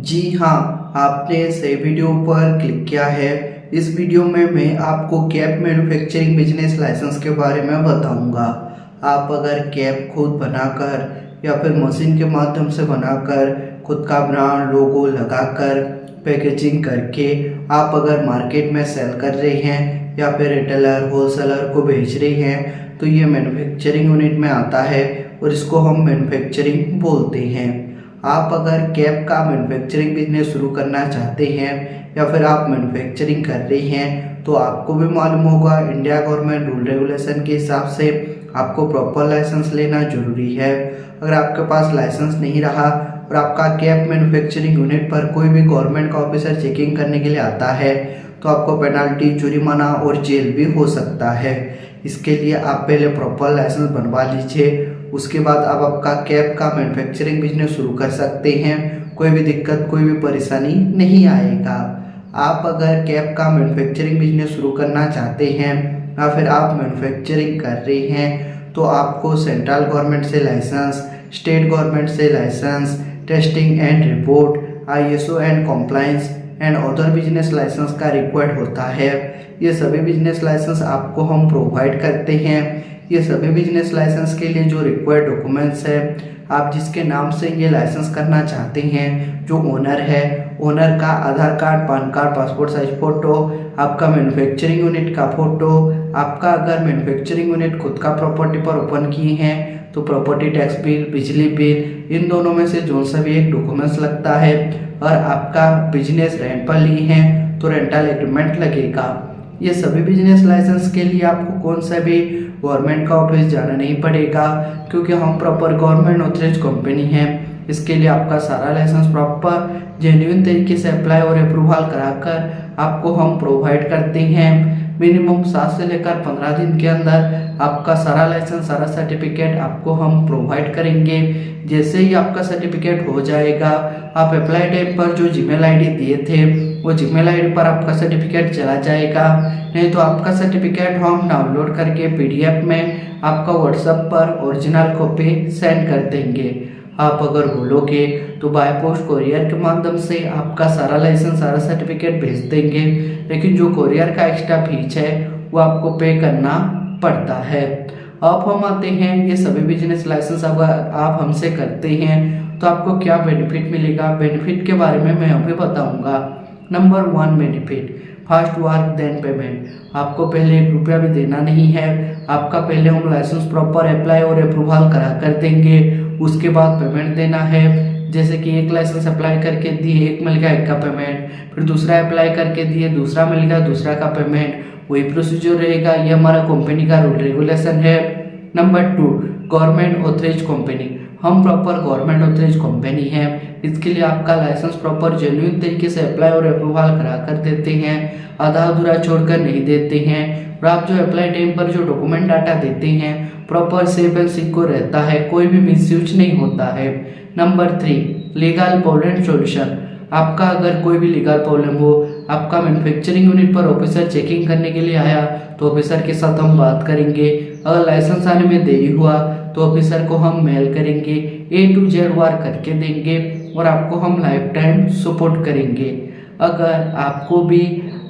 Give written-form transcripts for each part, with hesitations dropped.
जी हाँ, आपने सही वीडियो पर क्लिक किया है। इस वीडियो में मैं आपको कैप मैन्युफैक्चरिंग बिजनेस लाइसेंस के बारे में बताऊंगा। आप अगर कैप खुद बनाकर या फिर मशीन के माध्यम से बनाकर खुद का ब्रांड लोगो लगाकर पैकेजिंग करके आप अगर मार्केट में सेल कर रहे हैं या फिर रिटेलर होलसेलर को भेज रहे हैं तो ये मैन्युफैक्चरिंग यूनिट में आता है और इसको हम मैन्युफैक्चरिंग बोलते हैं। आप अगर कैप का मैन्युफैक्चरिंग बिजनेस शुरू करना चाहते हैं या फिर आप मैन्युफैक्चरिंग कर रही हैं तो आपको भी मालूम होगा इंडिया गवर्नमेंट रूल रेगुलेशन के हिसाब से आपको प्रॉपर लाइसेंस लेना जरूरी है। अगर आपके पास लाइसेंस नहीं रहा और आपका कैप मैन्युफैक्चरिंग यूनिट पर कोई भी गवर्नमेंट का ऑफिसर चेकिंग करने के लिए आता है तो आपको पेनल्टी, जुर्माना और जेल भी हो सकता है। इसके लिए आप पहले प्रॉपर लाइसेंस बनवा लीजिए, उसके बाद आप आपका कैप का मैन्युफैक्चरिंग बिजनेस शुरू कर सकते हैं। कोई भी दिक्कत, कोई भी परेशानी नहीं आएगा। आप अगर कैप का मैन्युफैक्चरिंग बिजनेस शुरू करना चाहते हैं या फिर आप मैन्युफैक्चरिंग कर रहे हैं तो आपको सेंट्रल गवर्नमेंट से लाइसेंस, स्टेट गवर्नमेंट से licence, testing and report, ISO and compliance and other business licence का रिक्वायर्ड होता है। ये सभी बिजनेस लाइसेंस आपको हम प्रोवाइड करते हैं। ये सभी बिजनेस लाइसेंस के लिए जो रिक्वायर्ड डॉक्यूमेंट्स है, आप जिसके नाम से ये लाइसेंस करना चाहते हैं, जो ओनर है, ओनर का Aadhaar card, pan card, passport size photo, आपका मैन्युफैक्चरिंग यूनिट का फोटो, आपका अगर मैन्युफैक्चरिंग यूनिट खुद का प्रॉपर्टी पर ओपन किए हैं तो प्रॉपर्टी टैक्स बिल, बिजली बिल, इन दोनों में से जो सा भी एक डॉक्यूमेंट्स लगता है। और आपका बिजनेस रेंट पर लिए हैं तो रेंटल एग्रीमेंट लगेगा। ये सभी बिजनेस लाइसेंस के लिए आपको कौन सा भी गवर्नमेंट का ऑफिस जाना नहीं पड़ेगा क्योंकि हम प्रॉपर गवर्नमेंट ऑथराइज्ड कंपनी हैं। इसके लिए आपका सारा लाइसेंस प्रॉपर जेन्युइन तरीके से अप्लाई और अप्रूवल कराकर आपको हम प्रोवाइड करते हैं। मिनिमम 7 से लेकर 15 दिन के अंदर आपका सारा लाइसेंस, सारा सर्टिफिकेट आपको हम प्रोवाइड करेंगे। जैसे ही आपका सर्टिफिकेट हो जाएगा, आप अप्लाई टाइम पर जो जीमेल आईडी दिए थे वो जीमेल आईडी पर आपका सर्टिफिकेट चला जाएगा। नहीं तो आपका सर्टिफिकेट हम डाउनलोड करके PDF में आपका व्हाट्सएप पर ओरिजिनल कॉपी सेंड कर देंगे। आप अगर बोलोगे तो बाय पोस्ट कोरियर के माध्यम से आपका सारा लाइसेंस, सारा सर्टिफिकेट भेज देंगे, लेकिन जो कोरियर का एक्स्ट्रा फीस है वो आपको पे करना पड़ता है। अब हम आते हैं ये सभी बिजनेस लाइसेंस अगर आप हमसे करते हैं तो आपको क्या बेनिफिट मिलेगा। बेनिफिट के बारे में मैं अभी बताऊंगा। Number 1 benefit, fast work then payment. आपको पहले 1 रुपया भी देना नहीं है। आपका पहले हम लाइसेंस प्रॉपर अप्लाई और अप्रूवल करा कर देंगे, उसके बाद पेमेंट देना है। जैसे कि एक लाइसेंस अप्लाई करके दिए, एक मिल गया, एक का पेमेंट, फिर दूसरा अप्लाई करके दिए, दूसरा मिल गया, दूसरा का पेमेंट, वही प्रोसीजर रहेगा। ये हमारा कंपनी का रूल रेगुलेशन है। Number 2, government authorised company. हम प्रॉपर गवर्नमेंट ऑथराइज्ड कंपनी है। इसके लिए आपका लाइसेंस प्रॉपर जेन्युइन तरीके से अप्लाई और अप्रूवल करा कर देते हैं, आधा अधूरा छोड़कर नहीं देते हैं। और आप जो अप्लाई टाइम पर जो डॉक्यूमेंट डाटा देते हैं प्रॉपर सेफ एंड सिक्योर रहता है, कोई भी मिसयूज नहीं होता है। Number 3, legal problem solution. आपका अगर कोई भी लीगल प्रॉब्लम हो, आपका मैन्युफैक्चरिंग यूनिट पर ऑफिसर चेकिंग करने के लिए आया तो ऑफिसर के साथ हम बात करेंगे। अगर लाइसेंस आने में देरी हुआ तो ऑफिसर को हम मेल करेंगे, A to Z वर्क करके देंगे और आपको हम लाइफ टाइम सपोर्ट करेंगे। अगर आपको भी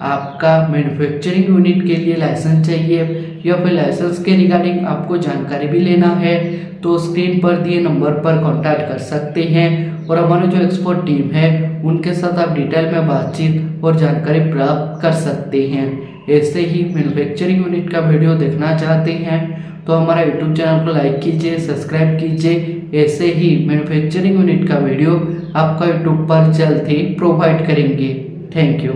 आपका मैन्युफैक्चरिंग यूनिट के लिए लाइसेंस चाहिए या फिर लाइसेंस के रिगार्डिंग आपको जानकारी भी लेना है तो स्क्रीन पर दिए नंबर पर कांटेक्ट कर सकते हैं और हमारी जो एक्सपर्ट टीम है उनके साथ आप डिटेल में बातचीत और जानकारी प्राप्त कर सकते हैं। ऐसे ही मैन्युफैक्चरिंग यूनिट का वीडियो देखना चाहते हैं तो हमारा YouTube चैनल को लाइक कीजिए, सब्सक्राइब कीजिए। ऐसे ही मैन्युफैक्चरिंग यूनिट का वीडियो आपका YouTube पर जल्द ही प्रोवाइड करेंगे। Thank you.